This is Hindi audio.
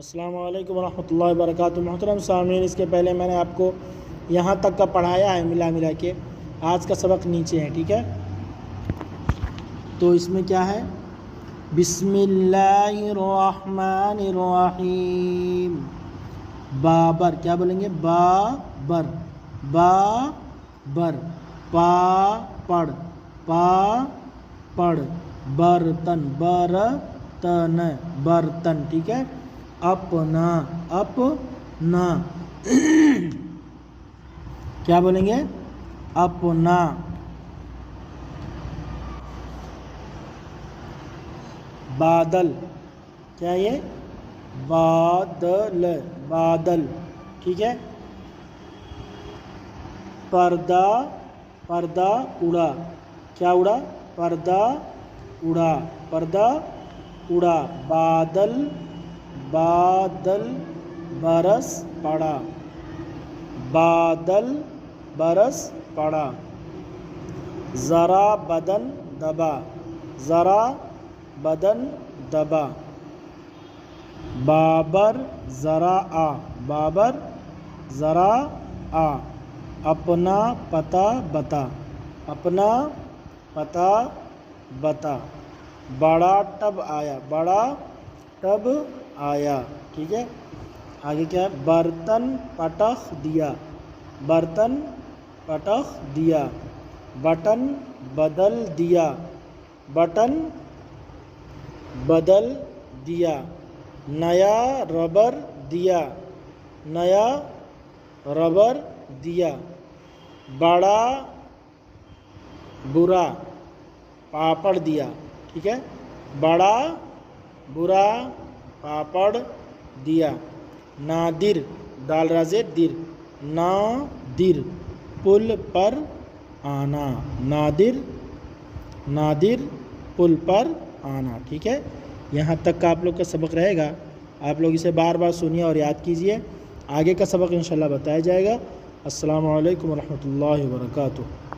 अस्सलामु अलैकुम वरहमतुल्लाहि वबरकातुहू। मोहतरम सामीन, इसके पहले मैंने आपको यहाँ तक का पढ़ाया है मिला के। आज का सबक नीचे है, ठीक है। तो इसमें क्या है, बिस्मिल्लाहिर्रहमानिर्रहीम। बाबर, क्या बोलेंगे, बाबर, बाबर। पापड़, पापड़। बर्तन, बर्तन, बर्तन, ठीक है। अपना, अपना। क्या बोलेंगे, अपना। बादल, क्या ये, बादल, बादल, ठीक है। पर्दा, पर्दा उड़ा, क्या उड़ा, पर्दा उड़ा, पर्दा उड़ा। बादल, बादल बरस पड़ा, बादल बरस पड़ा। ज़रा बदन दबा, ज़रा बदन दबा। बाबर ज़रा आ, बाबर ज़रा आ। अपना पता बता, अपना पता बता। बड़ा टब आया, बड़ा टब आया, ठीक है। आगे क्या है, बर्तन पटख दिया, बर्तन पटख दिया। बटन बदल दिया, बटन बदल दिया। नया रबर दिया, नया रबर दिया। बड़ा बुरा पापड़ दिया, ठीक है। बड़ा बुरा पापड़ दिया। नादिर, दाल राजे दिर, नादिर पुल पर आना, नादिर, नादिर पुल पर आना, ठीक है। यहाँ तक का आप लोग का सबक रहेगा। आप लोग इसे बार बार सुनिए और याद कीजिए। आगे का सबक इंशाल्लाह बताया जाएगा। अस्सलामु अलैकुम वरहमतुल्लाहि वबरकातुहू।